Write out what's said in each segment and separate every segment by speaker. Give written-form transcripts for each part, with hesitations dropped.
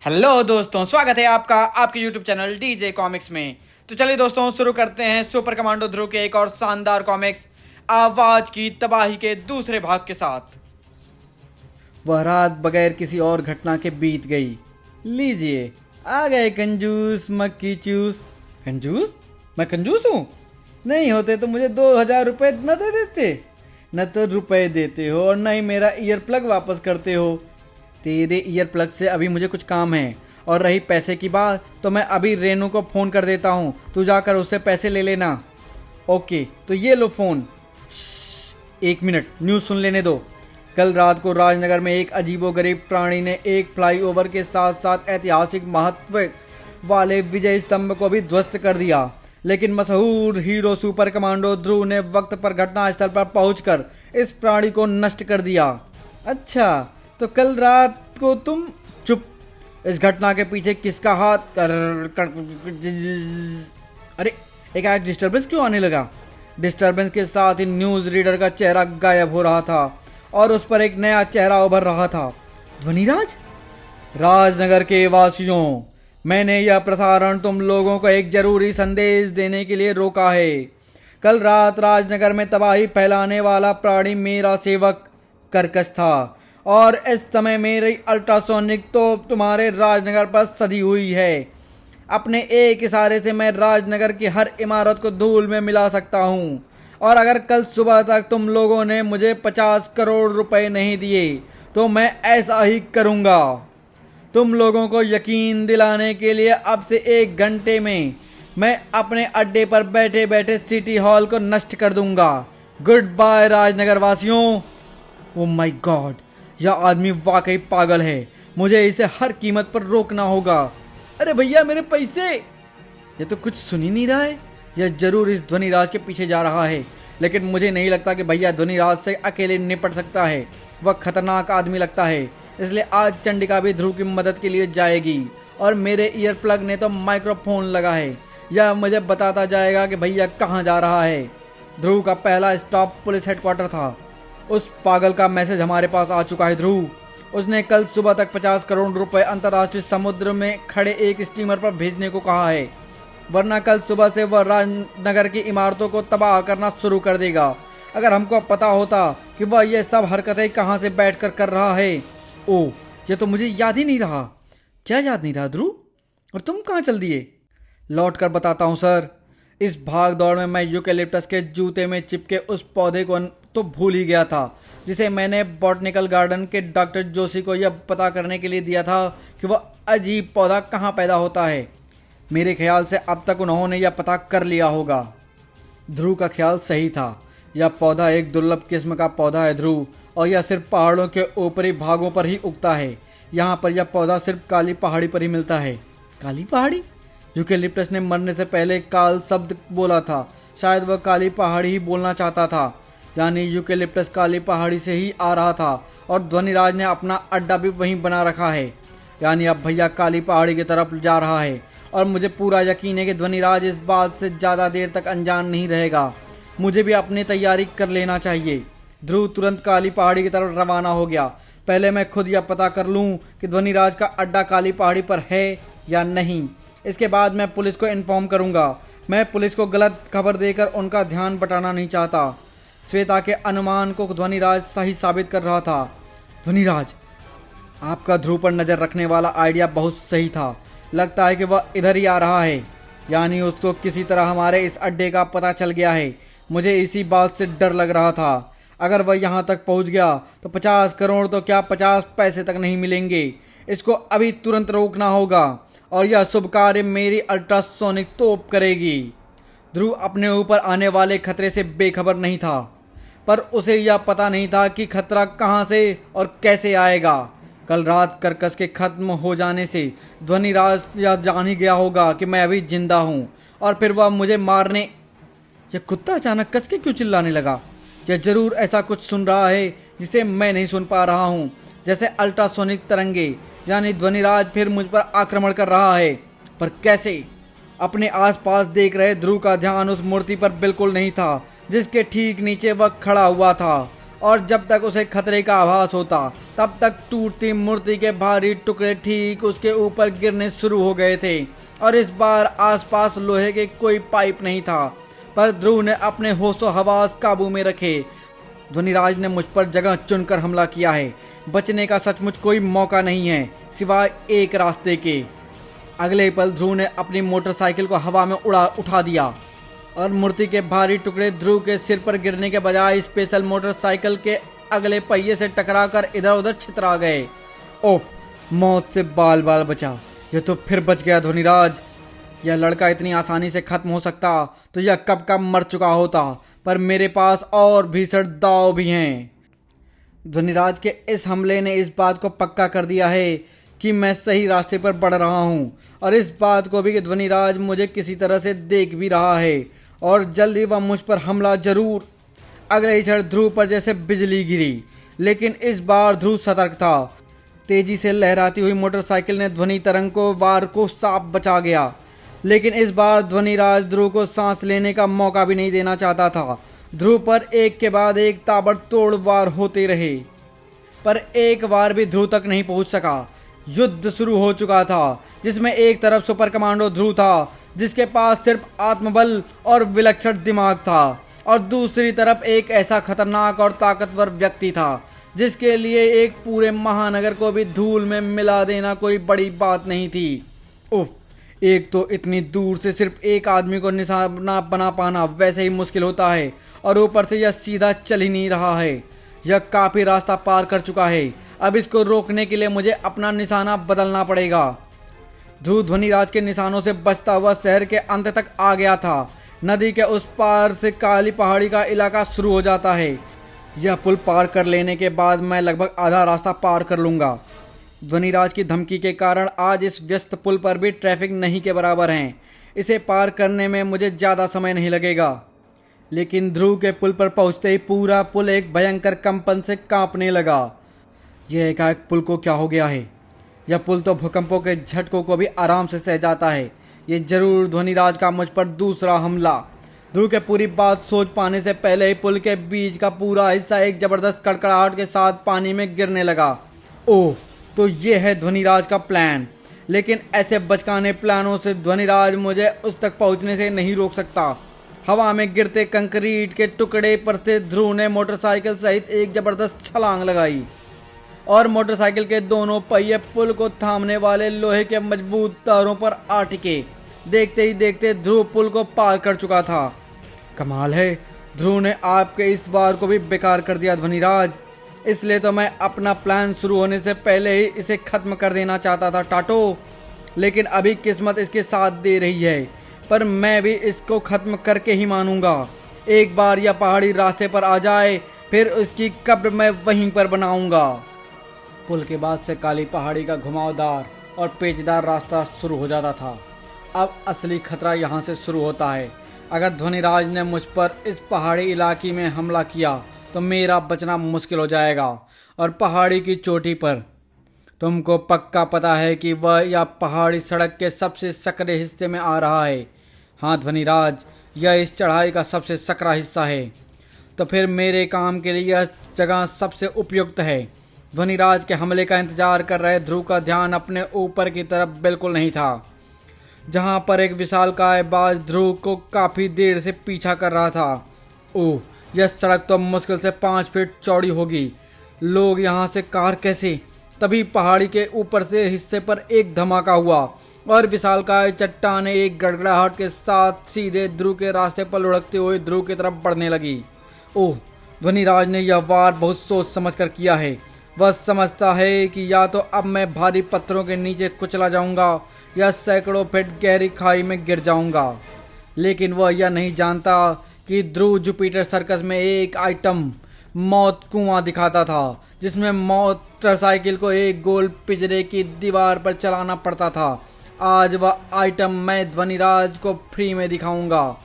Speaker 1: Hello दोस्तों, स्वागत है आपका आपके YouTube चैनल डीजे कॉमिक्स में। तो चलिए दोस्तों, शुरू करते हैं सुपर कमांडो ध्रुव के एक और शानदार कॉमिक्स आवाज की तबाही के दूसरे भाग के साथ।
Speaker 2: वह रात बगैर किसी और घटना के बीत गई। लीजिए, आ गए कंजूस मक्खी चूस। कंजूस? मैं कंजूस हूँ? नहीं होते तो मुझे 2000 रुपये न दे देते। न तो रुपए देते हो और न ही मेरा ईयर प्लग वापस करते हो। तेरे ईयर प्लग से अभी मुझे कुछ काम है, और रही पैसे की बात तो मैं अभी रेनू को फ़ोन कर देता हूँ, तू जाकर उससे पैसे ले लेना। ओके, तो ये लो फ़ोन। 1 मिनट, न्यूज़ सुन लेने दो। कल रात को राजनगर में एक अजीबोगरीब प्राणी ने एक फ्लाईओवर के साथ साथ ऐतिहासिक महत्व वाले विजय स्तंभ को भी ध्वस्त कर दिया, लेकिन मशहूर हीरो सुपर कमांडो ध्रुव ने वक्त पर घटनास्थल पर पहुंचकर इस प्राणी को नष्ट कर दिया। अच्छा, तो कल रात को तुम चुप। इस घटना के पीछे किसका हाथ अरे, एक डिस्टरबेंस क्यों आने लगा? डिस्टरबेंस के साथ ही न्यूज़ रीडर का चेहरा गायब हो रहा था और उस पर एक नया चेहरा उभर रहा था। ध्वनिराज? राजनगर के वासियों, मैंने यह प्रसारण तुम लोगों को एक जरूरी संदेश देने के लिए रोका है। कल रात राजनगर में तबाही फैलाने वाला प्राणी मेरा सेवक कर्कश था, और इस समय मेरी अल्ट्रासोनिक तोप तुम्हारे राजनगर पर सधी हुई है। अपने एक इशारे से मैं राजनगर की हर इमारत को धूल में मिला सकता हूँ, और अगर कल सुबह तक तुम लोगों ने मुझे 50 करोड़ रुपए नहीं दिए तो मैं ऐसा ही करूँगा। तुम लोगों को यकीन दिलाने के लिए अब से 1 घंटे में मैं अपने अड्डे पर बैठे बैठे सिटी हॉल को नष्ट कर दूंगा। गुड बाय राजनगर वासियों। ओ माय गॉड, यह आदमी वाकई पागल है। मुझे इसे हर कीमत पर रोकना होगा। अरे भैया, मेरे पैसे! ये तो कुछ सुन ही नहीं रहा है। यह जरूर इस ध्वनिराज के पीछे जा रहा है, लेकिन मुझे नहीं लगता कि भैया ध्वनिराज से अकेले निपट सकता है। वह खतरनाक आदमी लगता है, इसलिए आज चंडिका भी ध्रुव की मदद के लिए जाएगी, और मेरे ईयर प्लग ने तो माइक्रोफोन लगा है। यह मुझे बताता जाएगा कि भैया कहाँ जा रहा है। ध्रुव का पहला स्टॉप पुलिस हेडक्वार्टर था। उस पागल का मैसेज हमारे पास आ चुका है ध्रुव। उसने कल सुबह तक 50 करोड़ रुपए अंतर्राष्ट्रीय समुद्र में खड़े एक स्टीमर पर भेजने को कहा है, वरना कल सुबह से वह राजनगर की इमारतों को तबाह करना शुरू कर देगा। अगर हमको पता होता कि वह ये सब हरकतें कहाँ से बैठकर कर रहा है। ओह, ये तो मुझे याद ही नहीं रहा। क्या याद नहीं रहा ध्रुव? और तुम कहाँ चल दिए? लौट कर बताता हूँ सर। इस भाग दौड़ में मैं यूकेलिप्टस के जूते में चिपके उस पौधे को तो भूल ही गया था, जिसे मैंने बॉटनिकल गार्डन के डॉक्टर जोशी को यह पता करने के लिए दिया था कि वह अजीब पौधा कहाँ पैदा होता है। मेरे ख्याल से अब तक उन्होंने यह पता कर लिया होगा। ध्रुव का ख्याल सही था। यह पौधा एक दुर्लभ किस्म का पौधा है ध्रुव, और यह सिर्फ पहाड़ों के ऊपरी भागों पर ही उगता है। यहाँ पर यह पौधा सिर्फ काली पहाड़ी पर ही मिलता है। काली पहाड़ी? यूकेलिप्टस ने मरने से पहले काल शब्द बोला था। शायद वह काली पहाड़ी ही बोलना चाहता था, यानी यूकेलिप्टस काली पहाड़ी से ही आ रहा था, और ध्वनिराज ने अपना अड्डा भी वहीं बना रखा है। यानी अब भैया काली पहाड़ी की तरफ जा रहा है, और मुझे पूरा यकीन है कि ध्वनिराज इस बात से ज़्यादा देर तक अनजान नहीं रहेगा। मुझे भी अपनी तैयारी कर लेना चाहिए। ध्रुव तुरंत काली पहाड़ी की तरफ रवाना हो गया। पहले मैं खुद यह पता कर लूँ कि ध्वनिराज का अड्डा काली पहाड़ी पर है या नहीं। इसके बाद मैं पुलिस को इन्फॉर्म करूँगा। मैं पुलिस को गलत खबर देकर उनका ध्यान बटाना नहीं चाहता। श्वेता के अनुमान को ध्वनिराज सही साबित कर रहा था। ध्वनिराज, आपका ध्रुव पर नज़र रखने वाला आइडिया बहुत सही था। लगता है कि वह इधर ही आ रहा है, यानी उसको किसी तरह हमारे इस अड्डे का पता चल गया है। मुझे इसी बात से डर लग रहा था। अगर वह यहाँ तक पहुँच गया तो 50 करोड़ तो क्या 50 पैसे तक नहीं मिलेंगे। इसको अभी तुरंत रोकना होगा, और यह शुभ कार्य मेरी अल्ट्रासोनिक तोप करेगी। ध्रुव अपने ऊपर आने वाले खतरे से बेखबर नहीं था, पर उसे यह पता नहीं था कि खतरा कहाँ से और कैसे आएगा। कल रात कर्कश के खत्म हो जाने से ध्वनिराज यह जान ही गया होगा कि मैं अभी जिंदा हूँ, और फिर वह मुझे मारने। यह कुत्ता अचानक कस के क्यों चिल्लाने लगा? यह जरूर ऐसा कुछ सुन रहा है जिसे मैं नहीं सुन पा रहा हूँ, जैसे अल्ट्रासोनिक तरंगे। यानी ध्वनिराज फिर मुझ पर आक्रमण कर रहा है, पर कैसे? अपने आसपास देख रहे ध्रुव का ध्यान उस मूर्ति पर बिल्कुल नहीं था जिसके ठीक नीचे वह खड़ा हुआ था, और जब तक उसे खतरे का आभास होता तब तक टूटती मूर्ति के भारी टुकड़े ठीक उसके ऊपर गिरने शुरू हो गए थे। और इस बार आसपास लोहे के कोई पाइप नहीं था, पर ध्रुव ने अपने होशो हवास काबू में रखे। ध्वनिराज ने मुझ पर जगह चुनकर हमला किया है। बचने का सचमुच कोई मौका नहीं है सिवाय एक रास्ते के। अगले पल ध्रुव ने अपनी मोटरसाइकिल को हवा में उठा दिया और मूर्ति के भारी टुकड़े ध्रुव के सिर पर गिरने के बजाय स्पेशल मोटरसाइकिल के अगले पहिए से टकराकर इधर उधर छितरा गए। ओह, मौत से बाल बाल बचा। यह तो फिर बच गया ध्वनिराज। यह लड़का इतनी आसानी से खत्म हो सकता तो यह कब का मर चुका होता, पर मेरे पास और भीषण दांव भी हैं। ध्वनिराज के इस हमले ने इस बात को पक्का कर दिया है कि मैं सही रास्ते पर बढ़ रहा हूं, और इस बात को भी कि ध्वनिराज मुझे किसी तरह से देख भी रहा है और जल्दी वह मुझ पर हमला जरूर। अगले ही क्षण ध्रुव पर जैसे बिजली गिरी, लेकिन इस बार ध्रुव सतर्क था। तेजी से लहराती हुई मोटरसाइकिल ने ध्वनि तरंग को वार को साफ बचा गया, लेकिन इस बार ध्वनिराज ध्रुव को सांस लेने का मौका भी नहीं देना चाहता था। ध्रुव पर एक के बाद एक ताबड़तोड़ वार होते रहे, पर एक वार भी ध्रुव तक नहीं पहुंच सका। युद्ध शुरू हो चुका था, जिसमें एक तरफ सुपर कमांडो ध्रुव था, जिसके पास सिर्फ आत्मबल और विलक्षण दिमाग था, और दूसरी तरफ एक ऐसा खतरनाक और ताकतवर व्यक्ति था जिसके लिए एक पूरे महानगर को भी धूल में मिला देना कोई बड़ी बात नहीं थी। उफ, एक तो इतनी दूर से सिर्फ एक आदमी को निशाना बना पाना वैसे ही मुश्किल होता है, और ऊपर से यह सीधा चल ही नहीं रहा है। यह काफी रास्ता पार कर चुका है। अब इसको रोकने के लिए मुझे अपना निशाना बदलना पड़ेगा। ध्रुव ध्वनिराज के निशानों से बचता हुआ शहर के अंत तक आ गया था। नदी के उस पार से काली पहाड़ी का इलाका शुरू हो जाता है। यह पुल पार कर लेने के बाद मैं लगभग आधा रास्ता पार कर लूंगा। ध्वनिराज की धमकी के कारण आज इस व्यस्त पुल पर भी ट्रैफिक नहीं के बराबर है। इसे पार करने में मुझे ज़्यादा समय नहीं लगेगा। लेकिन ध्रुव के पुल पर पहुंचते ही पूरा पुल एक भयंकर कंपन से कांपने लगा। यह एकाएक पुल को क्या हो गया है? यह पुल तो भूकंपों के झटकों को भी आराम से सह जाता है। ये जरूर ध्वनिराज का मुझ पर दूसरा हमला। ध्रुव के पूरी बात सोच पाने से पहले ही पुल के बीच का पूरा हिस्सा एक जबरदस्त कड़कड़ाहट के साथ पानी में गिरने लगा। ओह, तो ये है ध्वनिराज का प्लान। लेकिन ऐसे बचकाने प्लानों से ध्वनिराज मुझे उस तक पहुंचने से नहीं रोक सकता। हवा में गिरते कंक्रीट के टुकड़े पर से ध्रुव ने मोटरसाइकिल सहित एक जबरदस्त छलांग लगाई और मोटरसाइकिल के दोनों पहिए पुल को थामने वाले लोहे के मजबूत तारों पर आ टिके। देखते ही देखते ध्रुव पुल को पार कर चुका था। कमाल है, ध्रुव ने आपके इस वार को भी बेकार कर दिया ध्वनिराज। इसलिए तो मैं अपना प्लान शुरू होने से पहले ही इसे खत्म कर देना चाहता था टाटो। लेकिन अभी किस्मत इसके साथ दे रही है, पर मैं भी इसको खत्म करके ही मानूंगा। एक बार यह पहाड़ी रास्ते पर आ जाए, फिर उसकी कब्र मैं वहीं पर बनाऊंगा। पुल के बाद से काली पहाड़ी का घुमावदार और पेचदार रास्ता शुरू हो जाता था। अब असली खतरा यहाँ से शुरू होता है। अगर ध्वनिराज ने मुझ पर इस पहाड़ी इलाके में हमला किया तो मेरा बचना मुश्किल हो जाएगा। और पहाड़ी की चोटी पर तुमको पक्का पता है कि वह या पहाड़ी सड़क के सबसे सकरे हिस्से में आ रहा है। हाँ ध्वनिराज, यह इस चढ़ाई का सबसे सकरा हिस्सा है। तो फिर मेरे काम के लिए यह जगह सबसे उपयुक्त है। ध्वनिराज के हमले का इंतजार कर रहे ध्रुव का ध्यान अपने ऊपर की तरफ बिल्कुल नहीं था, जहां पर एक विशालकाय बाज ध्रुव को काफी देर से पीछा कर रहा था। ओह, यह सड़क तो मुश्किल से 5 फीट चौड़ी होगी। लोग यहाँ से कार कैसे? तभी पहाड़ी के ऊपर से हिस्से पर एक धमाका हुआ और विशालकाय चट्टानें एक गड़गड़ाहट के साथ सीधे ध्रुव के रास्ते पर लुढ़कते हुए ध्रुव की तरफ बढ़ने लगी। ओह, ध्वनिराज ने यह वार बहुत सोच समझ कर किया है। वह समझता है कि या तो अब मैं भारी पत्थरों के नीचे कुचला जाऊंगा या सैकड़ों फीट गहरी खाई में गिर जाऊंगा। लेकिन वह यह नहीं जानता कि ध्रुव जुपिटर सर्कस में एक आइटम मौत कुआं दिखाता था, जिसमें मोटरसाइकिल को एक गोल पिंजरे की दीवार पर चलाना पड़ता था। आज वह आइटम मैं ध्वनिराज को फ्री में दिखाऊंगा।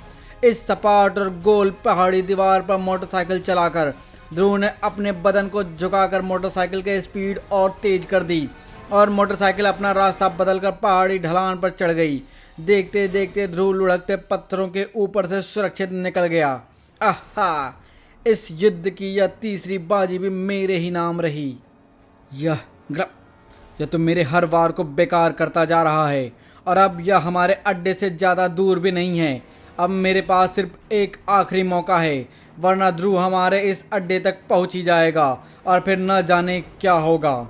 Speaker 2: इस सपाट और गोल पहाड़ी दीवार पर मोटरसाइकिल चलाकर ध्रुव ने अपने बदन को झुकाकर मोटरसाइकिल की स्पीड और तेज कर दी और मोटरसाइकिल अपना रास्ता बदलकर पहाड़ी ढलान पर चढ़ गई। देखते देखते ध्रुव लुढ़कते पत्थरों के ऊपर से सुरक्षित निकल गया। आहा, इस युद्ध की यह तीसरी बाजी भी मेरे ही नाम रही। यह यह तो मेरे हर वार को बेकार करता जा रहा है और अब यह हमारे अड्डे से ज़्यादा दूर भी नहीं है। अब मेरे पास सिर्फ एक आखिरी मौका है, वरना ध्रुव हमारे इस अड्डे तक पहुंच ही जाएगा और फिर न जाने क्या होगा।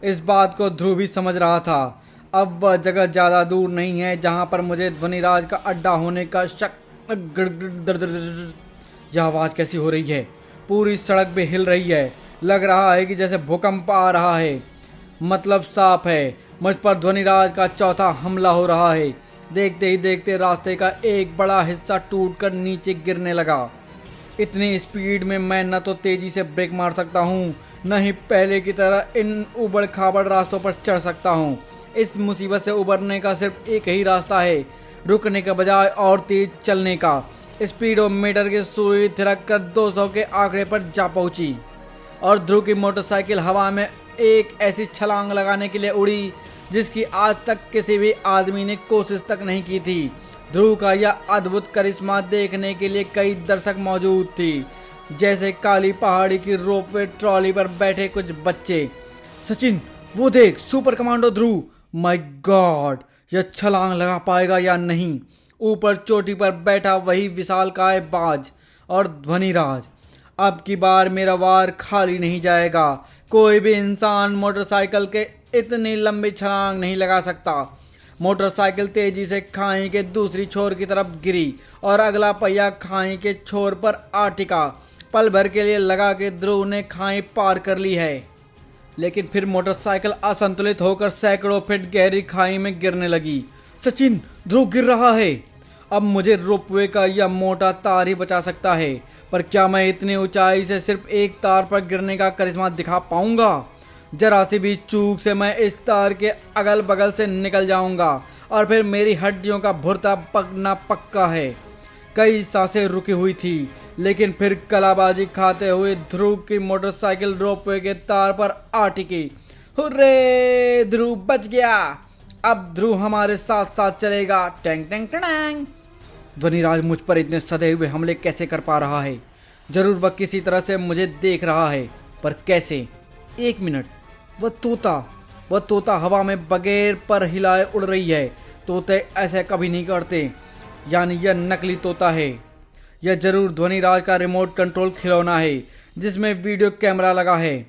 Speaker 2: इस बात को ध्रुव भी समझ रहा था। अब वह जगह ज़्यादा दूर नहीं है जहां पर मुझे ध्वनिराज का अड्डा होने का शक। यह आवाज़ कैसी हो रही है? पूरी सड़क भी हिल रही है। लग रहा है कि जैसे भूकंप आ रहा है। मतलब साफ है, मुझ पर ध्वनिराज का चौथा हमला हो रहा है। देखते ही देखते रास्ते का एक बड़ा हिस्सा टूटकर नीचे गिरने लगा। इतनी स्पीड में मैं न तो तेजी से ब्रेक मार सकता हूँ, न ही पहले की तरह इन उबड़ खाबड़ रास्तों पर चढ़ सकता हूँ। इस मुसीबत से उबरने का सिर्फ एक ही रास्ता है, रुकने के बजाय और तेज चलने का। स्पीडोमीटर की सुई थिरक कर 200 के आंकड़े पर जा पहुंची और ध्रुव की मोटरसाइकिल हवा में एक ऐसी छलांग लगाने के लिए उड़ी जिसकी आज तक किसी भी आदमी ने कोशिश तक नहीं की थी। ध्रुव का यह अद्भुत करिश्मा देखने के लिए कई दर्शक मौजूद थी, जैसे काली पहाड़ी की रोपवे ट्रॉली पर बैठे कुछ बच्चे। सचिन, वो देख, super commando Dhruv! My God, यह छलांग लगा पाएगा या नहीं? ऊपर चोटी पर बैठा वही विशालकाय बाज और ध्वनिराज। अब की बार मेरा वार खाली नहीं जाएगा। कोई भी इंसान मोटरसाइकिल के इतनी लंबी छलांग नहीं लगा सकता। मोटरसाइकिल तेजी से खाई के दूसरी छोर की तरफ गिरी और अगला पहिया खाई के छोर पर आ टिका। पल भर के लिए लगा कि ध्रुव ने खाई पार कर ली है, लेकिन फिर मोटरसाइकिल असंतुलित होकर सैकड़ों फीट गहरी खाई में गिरने लगी। सचिन, ध्रुव गिर रहा है। अब मुझे रोपवे का यह मोटा तार ही बचा सकता है, पर क्या मैं इतनी ऊंचाई से सिर्फ एक तार पर गिरने का करिश्मा दिखा पाऊंगा? जरा सी भी चूक से मैं इस तार के अगल बगल से निकल जाऊंगा और फिर मेरी हड्डियों का भुरता पकना पक्का है। कई सांसें रुकी हुई थी, लेकिन फिर कलाबाजी खाते हुए ध्रुव की मोटरसाइकिल रोपवे के तार पर आ टिकी। हुर्रे, ध्रुव बच गया। अब ध्रुव हमारे साथ साथ चलेगा। Tang Tang Tang. ध्वनिराज मुझ पर इतने सधे हुए हमले कैसे कर पा रहा है? जरूर वह किसी तरह से मुझे देख रहा है, पर कैसे? एक मिनट, वह तोता हवा में बगैर पर हिलाए उड़ रही है। तोते ऐसे कभी नहीं करते, यानी यह नकली तोता है। यह जरूर ध्वनिराज का रिमोट कंट्रोल खिलौना है जिसमें वीडियो कैमरा लगा है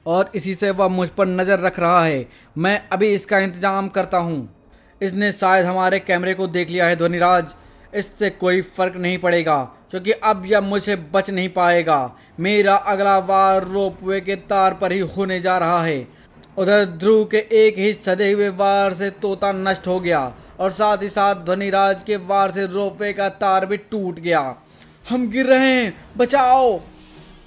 Speaker 2: और इसी से वह मुझ पर नज़र रख रहा है। मैं अभी इसका इंतजाम करता हूँ। इसने शायद हमारे कैमरे को देख लिया है ध्वनिराज। इससे कोई फर्क नहीं पड़ेगा क्योंकि अब यह मुझे बच नहीं पाएगा। मेरा अगला वार रोपवे के तार पर ही होने जा रहा है। उधर ध्रुव के एक ही सधे हुए वार से तोता नष्ट हो गया और साथ ही साथ ध्वनिराज के वार से रोपवे का तार भी टूट गया। हम गिर रहे हैं, बचाओ!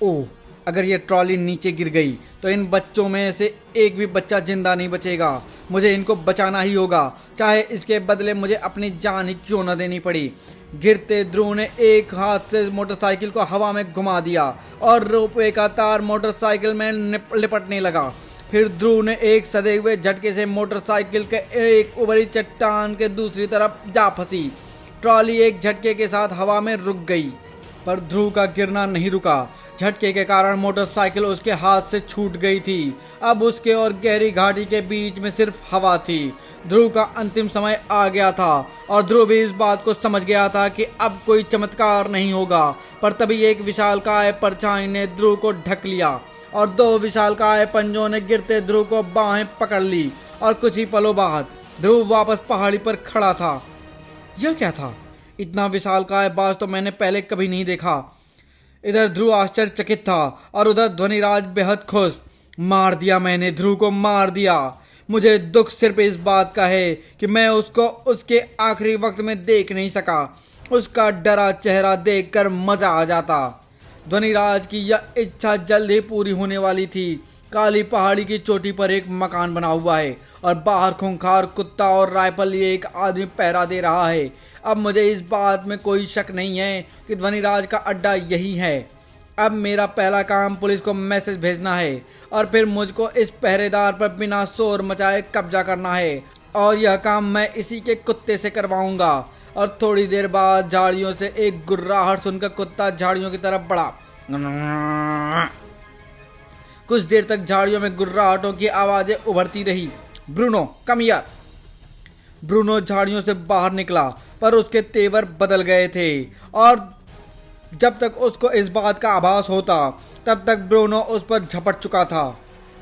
Speaker 2: ओह, अगर ये ट्रॉली नीचे गिर गई तो इन बच्चों में से एक भी बच्चा जिंदा नहीं बचेगा। मुझे इनको बचाना ही होगा, चाहे इसके बदले मुझे अपनी जान ही क्यों न देनी पड़ी। गिरते ध्रुव ने एक हाथ से मोटरसाइकिल को हवा में घुमा दिया और रोपवे का तार मोटरसाइकिल में लिपटने लगा। फिर ध्रुव ने एक सधे हुए झटके से मोटरसाइकिल के एक उभरी चट्टान के दूसरी तरफ जा फंसी। ट्रॉली एक झटके के साथ हवा में रुक गई, पर ध्रुव का गिरना नहीं रुका। झटके के कारण मोटरसाइकिल उसके हाथ से छूट गई थी। अब उसके और गहरी घाटी के बीच में सिर्फ हवा थी। ध्रुव का अंतिम समय आ गया था और ध्रुव भी इस बात को समझ गया था कि अब कोई चमत्कार नहीं होगा। पर तभी एक विशालकाय परछाई ने ध्रुव को ढक लिया और दो विशालकाय पंजों ने गिरते ध्रुव को बाहें पकड़ ली और कुछ ही पलों बाद ध्रुव वापस पहाड़ी पर खड़ा था। यह क्या था? इतना विशालकाय बाज तो मैंने पहले कभी नहीं देखा। इधर ध्रुव आश्चर्यचकित था और उधर ध्वनिराज बेहद खुश। मार दिया मैंने, ध्रुव को मार दिया। मुझे दुख सिर्फ इस बात का है कि मैं उसको उसके आखिरी वक्त में देख नहीं सका। उसका डरा चेहरा देखकर मजा आ जाता। ध्वनिराज की यह इच्छा जल्द ही पूरी होने वाली थी। काली पहाड़ी की चोटी पर एक मकान बना हुआ है और बाहर खूंखार कुत्ता और राइफल लिए एक आदमी पहरा दे रहा है। अब मुझे इस बात में कोई शक नहीं है कि ध्वनिराज का अड्डा यही है। अब मेरा पहला काम पुलिस को मैसेज भेजना है और फिर मुझको इस पहरेदार पर बिना शोर मचाए कब्जा करना है और यह काम मैं इसी के कुत्ते से करवाऊंगा। और थोड़ी देर बाद झाड़ियों से एक गुर्राहट सुनकर कुत्ता झाड़ियों की तरफ बढ़ा। कुछ देर तक झाड़ियों में गुर्राहटों की आवाजें उभरती रही। Bruno come here. ब्रूनो झाड़ियों से बाहर निकला, पर उसके तेवर बदल गए थे और जब तक उसको इस बात का आभास होता तब तक ब्रूनो उस पर झपट चुका था।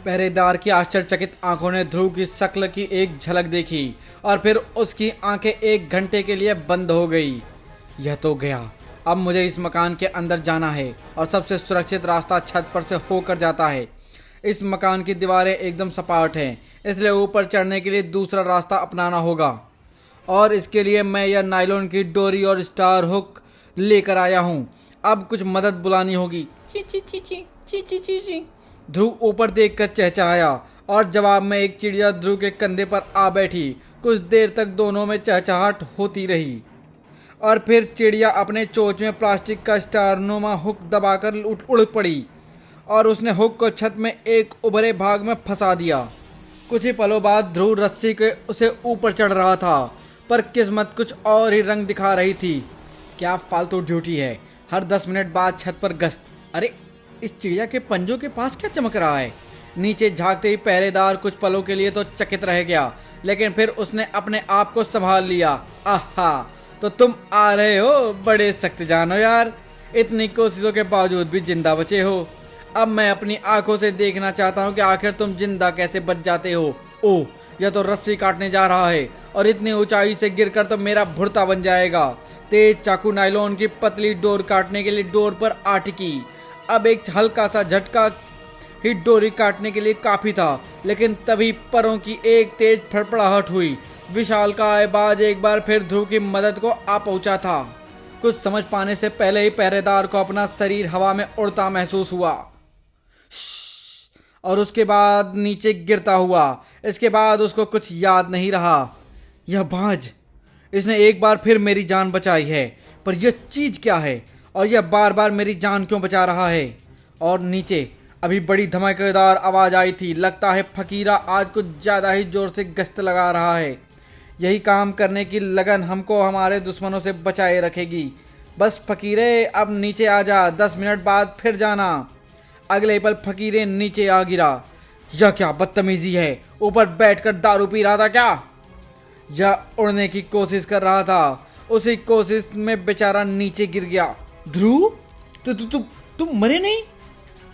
Speaker 2: पहरेदार की आश्चर्यचकित आंखों ने ध्रुव की शक्ल की एक झलक देखी और फिर उसकी आंखें 1 घंटे के लिए बंद हो गई। यह तो गया, अब मुझे इस मकान के अंदर जाना है और सबसे सुरक्षित रास्ता छत पर से होकर जाता है। इस मकान की दीवारें एकदम सपाट हैं, इसलिए ऊपर चढ़ने के लिए दूसरा रास्ता अपनाना होगा और इसके लिए मैं यह नायलॉन की डोरी और स्टार हुक लेकर आया हूँ। अब कुछ मदद बुलानी होगी। ची ची ची ची ची ची ची ची। ध्रुव ऊपर देखकर चहचहाया और जवाब में एक चिड़िया ध्रुव के कंधे पर आ बैठी। कुछ देर तक दोनों में चहचहाट होती रही और फिर चिड़िया अपने चोंच में प्लास्टिक का स्टारनुमा हुक दबाकर उड़ पड़ी और उसने हुक को छत में एक उभरे भाग में फंसा दिया। कुछ ही पलों बाद ध्रुव रस्सी के उसे ऊपर चढ़ रहा था, पर किस्मत कुछ और ही रंग दिखा रही थी। क्या फालतू ड्यूटी है, हर 10 मिनट बाद छत पर गश्त। अरे इस चिड़िया के पंजों के पास क्या चमक रहा है? नीचे झांकते ही पहरेदार कुछ पलों के लिए तो चकित रह गया, लेकिन फिर उसने अपने आप को संभाल लिया। आहा, तो तुम आ रहे हो, बड़े सख्त जान हो यार, इतनी कोशिशों के बावजूद भी जिंदा बचे हो। अब मैं अपनी आंखों से देखना चाहता हूँ कि आखिर तुम जिंदा कैसे बच जाते हो। ओह, यह तो रस्सी काटने जा रहा है और इतनी ऊंचाई से गिरकर तो मेरा भुर्ता बन जाएगा। तेज चाकू नायलॉन की पतली डोर काटने के लिए डोर पर आ टिकी। अब एक हल्का सा झटका ही डोरी काटने के लिए काफी था, लेकिन तभी परों की एक तेज फड़फड़ाहट हुई। विशालकाय बाज एक बार फिर ध्रुव की मदद को आ पहुंचा था। कुछ समझ पाने से पहले ही पहरेदार को अपना शरीर हवा में उड़ता महसूस हुआ और उसके बाद नीचे गिरता हुआ। इसके बाद उसको कुछ याद नहीं रहा। यह बाज, इसने एक बार फिर मेरी जान बचाई है, पर यह चीज क्या है और यह बार बार मेरी जान क्यों बचा रहा है? और नीचे अभी बड़ी धमाकेदार आवाज आई थी। लगता है फकीरा आज कुछ ज्यादा ही जोर से गश्त लगा रहा है। यही काम करने की लगन हमको हमारे दुश्मनों से बचाए रखेगी। बस फकीरे, अब नीचे आ जा, 10 मिनट बाद फिर जाना। अगले पल फकीरे नीचे आ गिरा। यह क्या बदतमीजी है, ऊपर बैठकर दारू पी रहा था क्या? यह उड़ने की कोशिश कर रहा था। उसी कोशिश में बेचारा नीचे गिर गया। ध्रुव, तुम मरे नहीं?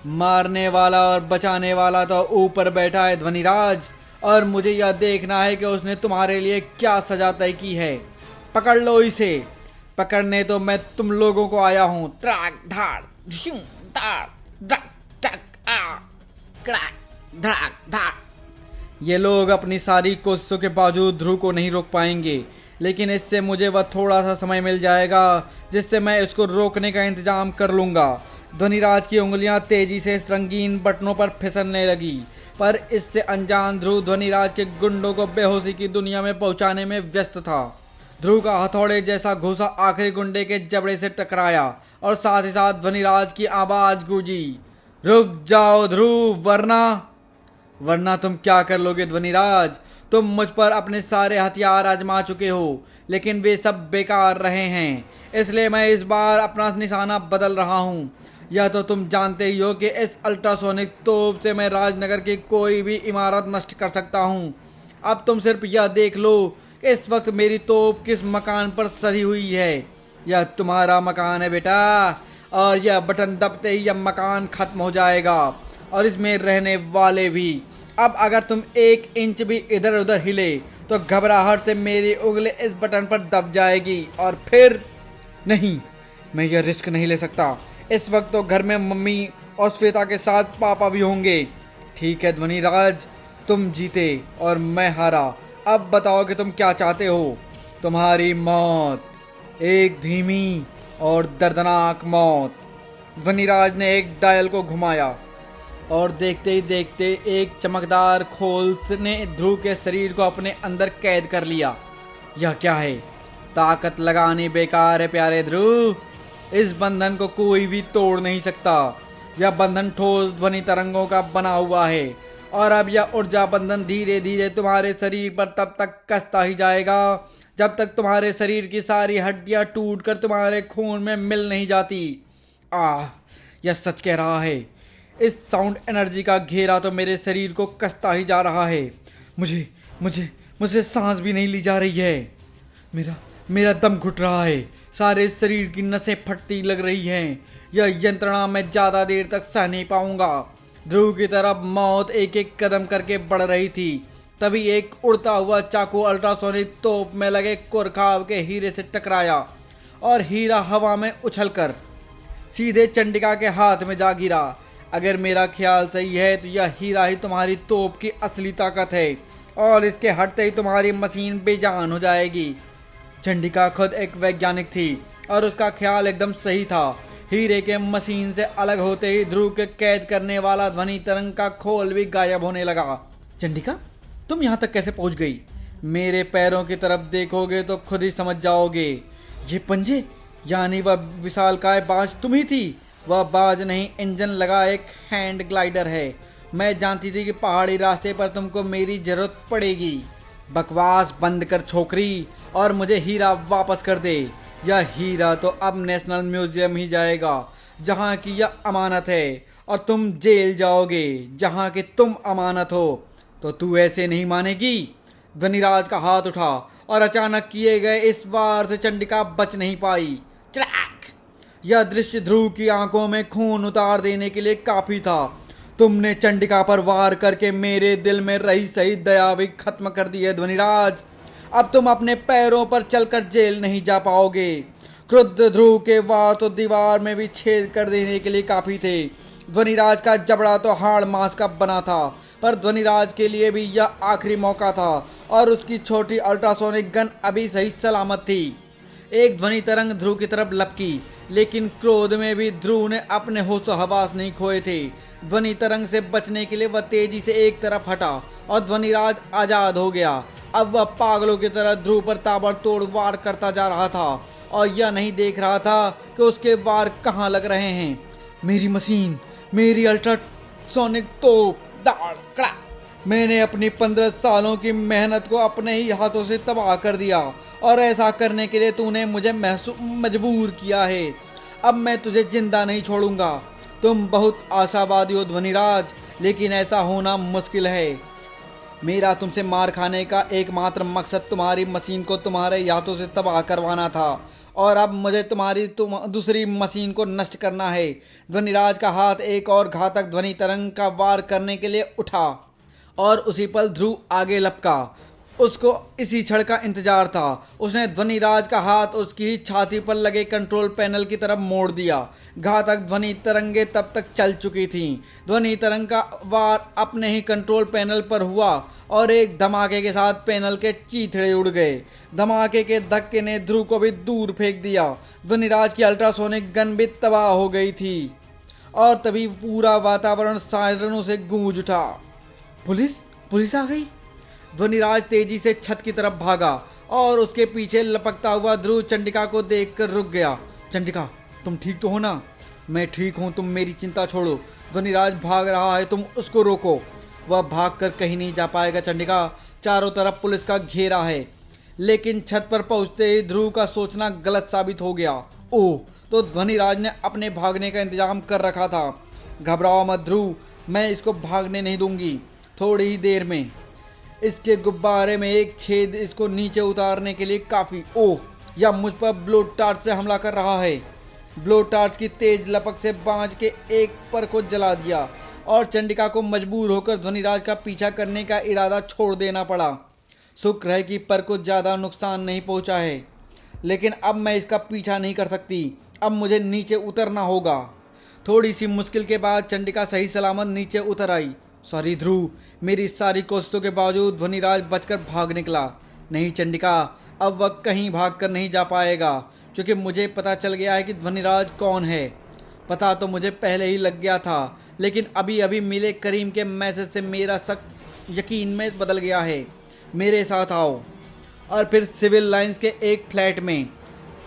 Speaker 2: मारने वाला और बचाने वाला तो ऊपर बैठा है ध्वनिराज, और मुझे यह देखना है कि उसने तुम्हारे लिए क्या सजा तय की है। पकड़ लो इसे। पकड़ने तो मैं तुम लोगों को आया हूं। त्राक धाड़ झुम धाड़ धक धक आ क्रैक धड़ाक धाड़। ये लोग अपनी सारी कोशिशों के बावजूद ध्रुव को नहीं रोक पाएंगे, लेकिन इससे मुझे वह थोड़ा सा समय मिल जाएगा जिससे मैं इसको रोकने का इंतजाम कर लूंगा। ध्वनिराज की उंगलियां तेजी से इस रंगीन बटनों पर फिसलने लगी, पर इससे अनजान ध्रुव ध्वनिराज के गुंडों को बेहोशी की दुनिया में पहुंचाने में व्यस्त था। ध्रुव का हथौड़े जैसा घुसा आखिरी गुंडे के जबड़े से टकराया और साथ ही साथ ध्वनिराज की आवाज गूंजी, रुक जाओ ध्रुव, वरना तुम क्या कर लोगे ध्वनिराज? तुम मुझ पर अपने सारे हथियार आजमा चुके हो, लेकिन वे सब बेकार रहे हैं, इसलिए मैं इस बार अपना निशाना बदल रहा हूँ। यह तो तुम जानते ही हो कि इस अल्ट्रासोनिक तोप से मैं राजनगर की कोई भी इमारत नष्ट कर सकता हूँ। अब तुम सिर्फ यह देख लो, इस वक्त मेरी तोप किस मकान पर सधी हुई है। यह तुम्हारा मकान है बेटा, और यह बटन दबते ही यह मकान खत्म हो जाएगा और इसमें रहने वाले भी। अब अगर तुम 1 इंच भी इधर उधर हिले तो घबराहट से मेरी उंगली इस बटन पर दब जाएगी और फिर नहीं, मैं यह रिस्क नहीं ले सकता। इस वक्त तो घर में मम्मी और श्वेता के साथ पापा भी होंगे। ठीक है ध्वनिराज, तुम जीते और मैं हारा। अब बताओ कि तुम क्या चाहते हो? तुम्हारी मौत, एक धीमी और दर्दनाक मौत। ध्वनिराज ने एक डायल को घुमाया और देखते ही देखते एक चमकदार खोल ने ध्रुव के शरीर को अपने अंदर कैद कर लिया। यह क्या है? ताकत लगानी बेकार है प्यारे ध्रुव, इस बंधन को कोई भी तोड़ नहीं सकता। यह बंधन ठोस ध्वनि तरंगों का बना हुआ है और अब यह ऊर्जा बंधन धीरे धीरे तुम्हारे शरीर पर तब तक कसता ही जाएगा जब तक तुम्हारे शरीर की सारी हड्डियां टूटकर तुम्हारे खून में मिल नहीं जाती। यह सच कह रहा है। इस साउंड एनर्जी का घेरा तो मेरे शरीर को कसता ही जा रहा है। मुझे मुझे मुझे सांस भी नहीं ली जा रही है। मेरा मेरा दम घुट रहा है। सारे शरीर की नसें फटती लग रही हैं। यह यंत्रणा मैं ज़्यादा देर तक सह नहीं पाऊंगा। ध्रुव की तरफ मौत एक एक कदम करके बढ़ रही थी। तभी एक उड़ता हुआ चाकू अल्ट्रासोनिक तोप में लगे कुरखाव के हीरे से टकराया और हीरा हवा में उछलकर सीधे चंडिका के हाथ में जा गिरा। अगर मेरा ख्याल सही है तो यह हीरा ही तुम्हारी तोप की असली ताकत है और इसके हटते ही तुम्हारी मशीन बेजान हो जाएगी। चंडिका खुद एक वैज्ञानिक थी और उसका ख्याल एकदम सही था। हीरे के मशीन से अलग होते ही ध्रुव के कैद करने वाला ध्वनि तरंग का खोल भी गायब होने लगा। चंडिका, तुम यहाँ तक कैसे पहुँच गई? मेरे पैरों की तरफ देखोगे तो खुद ही समझ जाओगे। ये पंजे, यानी वह विशालकाय बाज तुम ही थी। वह बाज नहीं, इंजन लगा एक हैंड ग्लाइडर है। मैं जानती थी कि पहाड़ी रास्ते पर तुमको मेरी जरूरत पड़ेगी। बकवास बंद कर छोकरी और मुझे हीरा वापस कर दे। यह हीरा तो अब नेशनल म्यूजियम ही जाएगा जहाँ की यह अमानत है, और तुम जेल जाओगे जहाँ की तुम अमानत हो। तो तू ऐसे नहीं मानेगी। ध्वनिराज का हाथ उठा और अचानक किए गए इस वार से चंडिका बच नहीं पाई। चड़ाक! यह दृश्य ध्रुव की आंखों में खून उतार देने के लिए काफी था। तुमने चंडिका पर वार करके मेरे दिल में रही सही दया भी खत्म कर दी है ध्वनिराज। अब तुम अपने पैरों पर चलकर जेल नहीं जा पाओगे। क्रुद्ध ध्रुव के वार तो दीवार में भी छेद कर देने के लिए काफी थे। ध्वनिराज का जबड़ा तो हाड़ मांस का बना था, पर ध्वनिराज के लिए भी यह आखिरी मौका था और उसकी छोटी अल्ट्रासोनिक गन अभी सही सलामत थी। एक ध्वनि तरंग ध्रुव की तरफ लपकी, लेकिन क्रोध में भी ध्रुव ने अपने होश हवास नहीं खोए थे। ध्वनि तरंग से बचने के लिए वह तेजी से एक तरफ हटा और ध्वनिराज आजाद हो गया। अब वह पागलों की तरह ध्रुव पर ताबड़तोड़ वार करता जा रहा था और यह नहीं देख रहा था कि उसके वार कहाँ लग रहे हैं। मेरी मशीन, मेरी अल्ट्रासोनिक तोप, दाड़ कड़ा। मैंने अपनी 15 सालों की मेहनत को अपने ही हाथों से तबाह कर दिया और ऐसा करने के लिए तूने मुझे मजबूर किया है। अब मैं तुझे जिंदा नहीं छोड़ूंगा। तुम बहुत आशावादी हो ध्वनिराज, लेकिन ऐसा होना मुश्किल है। मेरा तुमसे मार खाने का एकमात्र मकसद तुम्हारी मशीन को तुम्हारे हाथों से तबाह करवाना था, और अब मुझे तुम्हारी दूसरी मशीन को नष्ट करना है। ध्वनिराज का हाथ एक और घातक ध्वनि तरंग का वार करने के लिए उठा और उसी पल ध्रुव आगे लपका। उसको इसी क्षण का इंतजार था। उसने ध्वनिराज का हाथ उसकी ही छाती पर लगे कंट्रोल पैनल की तरफ मोड़ दिया। घातक ध्वनि तरंगे तब तक चल चुकी थीं। ध्वनि तरंग का वार अपने ही कंट्रोल पैनल पर हुआ और एक धमाके के साथ पैनल के चीथड़े उड़ गए। धमाके के धक्के ने ध्रुव को भी दूर फेंक दिया। ध्वनिराज की अल्ट्रासोनिक गन भी तबाह हो गई थी और तभी पूरा वातावरण सायरनों से गूंज उठा। पुलिस आ गई। ध्वनिराज तेजी से छत की तरफ भागा और उसके पीछे लपकता हुआ ध्रुव चंडिका को देखकर रुक गया। चंडिका, तुम ठीक तो हो ना? मैं ठीक हूँ, तुम मेरी चिंता छोड़ो। ध्वनिराज भाग रहा है, तुम उसको रोको। वह भागकर कहीं नहीं जा पाएगा चंडिका। चारों तरफ पुलिस का घेरा है। लेकिन छत पर पहुंचते ही ध्रुव का सोचना गलत साबित हो गया। ओह, तो ध्वनिराज ने अपने भागने का इंतजाम कर रखा था। घबराओ मत ध्रुव, मैं इसको भागने नहीं दूंगी। थोड़ी ही देर में इसके गुब्बारे में एक छेद इसको नीचे उतारने के लिए काफ़ी। ओह, यह मुझ पर ब्लो टार्च से हमला कर रहा है। ब्लो टार्च की तेज लपक से बाज के एक पर को जला दिया और चंडिका को मजबूर होकर ध्वनिराज का पीछा करने का इरादा छोड़ देना पड़ा। शुक्र है कि पर को ज़्यादा नुकसान नहीं पहुंचा है, लेकिन अब मैं इसका पीछा नहीं कर सकती। अब मुझे नीचे उतरना होगा। थोड़ी सी मुश्किल के बाद चंडिका सही सलामत नीचे उतर आई। सॉरी ध्रुव, मेरी सारी कोशिशों के बावजूद ध्वनिराज बचकर भाग निकला। नहीं चंडिका, अब वह कहीं भाग कर नहीं जा पाएगा, क्योंकि मुझे पता चल गया है कि ध्वनिराज कौन है। पता तो मुझे पहले ही लग गया था, लेकिन अभी अभी मिले करीम के मैसेज से मेरा सख्त यकीन में बदल गया है। मेरे साथ आओ। और फिर सिविल लाइंस के एक फ्लैट में।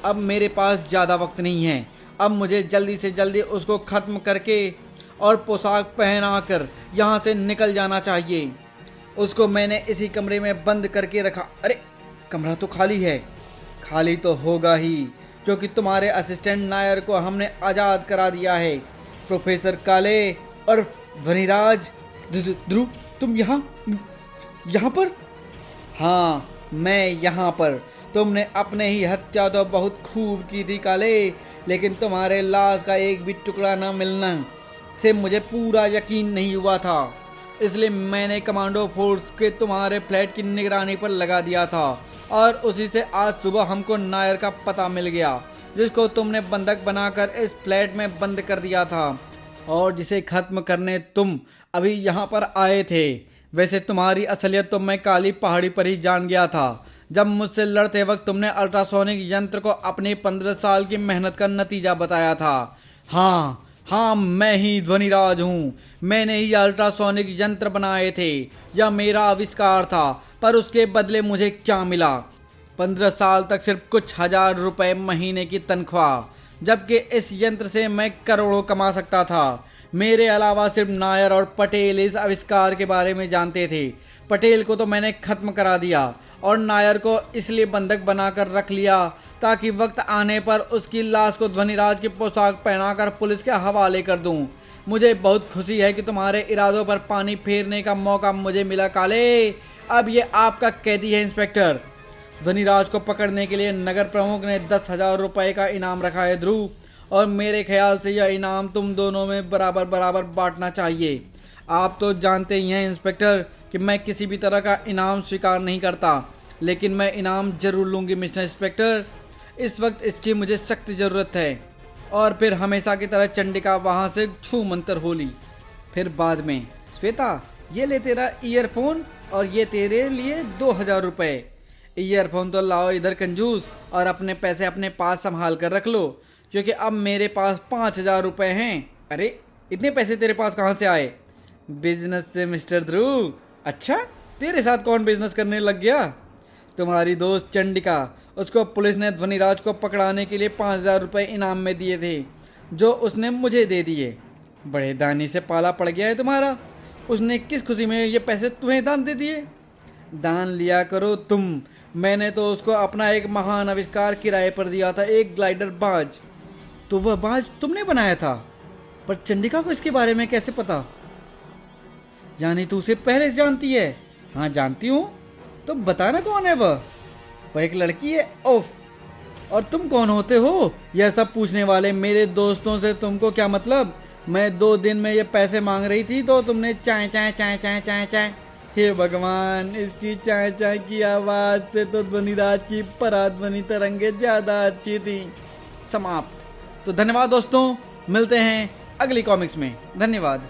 Speaker 2: अब मेरे पास ज़्यादा वक्त नहीं है। अब मुझे जल्दी से जल्दी उसको ख़त्म करके और पोशाक पहना कर यहाँ से निकल जाना चाहिए। उसको मैंने इसी कमरे में बंद करके रखा। अरे, कमरा तो खाली है। खाली तो होगा ही, क्योंकि तुम्हारे असिस्टेंट नायर को हमने आज़ाद करा दिया है। प्रोफेसर काले और ध्वनिराज। ध्रुव, तुम यहाँ पर? हाँ, मैं यहाँ पर। तुमने अपने ही हत्या तो बहुत खूब की थी काले, लेकिन तुम्हारे लाश का एक भी टुकड़ा न मिलना से मुझे पूरा यकीन नहीं हुआ था। इसलिए मैंने कमांडो फोर्स के तुम्हारे फ्लैट की निगरानी पर लगा दिया था और उसी से आज सुबह हमको नायर का पता मिल गया, जिसको तुमने बंधक बनाकर इस फ्लैट में बंद कर दिया था और जिसे खत्म करने तुम अभी यहाँ पर आए थे। वैसे तुम्हारी असलियत तो मैं काली पहाड़ी पर ही जान गया था, जब मुझसे लड़ते वक्त तुमने अल्ट्रासोनिक यंत्र को अपनी 15 साल की मेहनत का नतीजा बताया था। हाँ, मैं ही ध्वनिराज हूँ। मैंने ही अल्ट्रासोनिक यंत्र बनाए थे। यह मेरा आविष्कार था, पर उसके बदले मुझे क्या मिला? 15 साल तक सिर्फ कुछ हजार रुपए महीने की तनख्वाह, जबकि इस यंत्र से मैं करोड़ों कमा सकता था। मेरे अलावा सिर्फ नायर और पटेल इस आविष्कार के बारे में जानते थे। पटेल को तो मैंने खत्म करा दिया और नायर को इसलिए बंधक बनाकर रख लिया ताकि वक्त आने पर उसकी लाश को ध्वनिराज की पोशाक पहनाकर पुलिस के हवाले कर दूं। मुझे बहुत खुशी है कि तुम्हारे इरादों पर पानी फेरने का मौका मुझे मिला काले। अब ये आपका कैदी है इंस्पेक्टर। ध्वनिराज को पकड़ने के लिए नगर प्रमुख ने 10,000 रुपए का इनाम रखा है ध्रुव, और मेरे ख्याल से यह इनाम तुम दोनों में बराबर बराबर बांटना चाहिए। आप तो जानते ही हैं इंस्पेक्टर कि मैं किसी भी तरह का इनाम स्वीकार नहीं करता, लेकिन मैं इनाम जरूर लूँगी मिस्टर इंस्पेक्टर। इस वक्त इसकी मुझे सख्त ज़रूरत है। और फिर हमेशा की तरह चंडिका वहाँ से छू मंतर होली। फिर बाद में, श्वेता ये ले तेरा ईयरफोन और ये तेरे लिए 2,000 रुपये। ईयरफोन तो लाओ इधर कंजूस, और अपने पैसे अपने पास संभाल कर रख लो, क्योंकि अब मेरे पास 5,000 रुपये हैं। अरे इतने पैसे तेरे पास कहाँ से आए? बिजनेस से मिस्टर ध्रुव। अच्छा, तेरे साथ कौन बिजनेस करने लग गया? तुम्हारी दोस्त चंडिका, उसको पुलिस ने ध्वनिराज को पकड़ाने के लिए 5,000 रुपये इनाम में दिए थे, जो उसने मुझे दे दिए। बड़े दानी से पाला पड़ गया है तुम्हारा। उसने किस खुशी में ये पैसे तुम्हें दान दे दिए? दान लिया करो तुम। मैंने तो उसको अपना एक महान आविष्कार किराए पर दिया था, एक ग्लाइडर बाज। तो वह बाज तुमने बनाया था, पर चंडिका को इसके बारे में कैसे पता? यानी तू उसे पहले से जानती है? हाँ जानती हूँ। तो बताना कौन है वह? वह एक लड़की है। ओफ, और तुम कौन होते हो यह सब पूछने वाले? मेरे दोस्तों से तुमको क्या मतलब? मैं 2 दिन में ये पैसे मांग रही थी तो तुमने चाय चाय चाय चाय चाय चाय। हे भगवान, इसकी चाय चाय की आवाज से तो ध्वनिराज की पराध्वनि तरंगे ज्यादा अच्छी थी। समाप्त। तो धन्यवाद दोस्तों, मिलते हैं अगली कॉमिक्स में। धन्यवाद।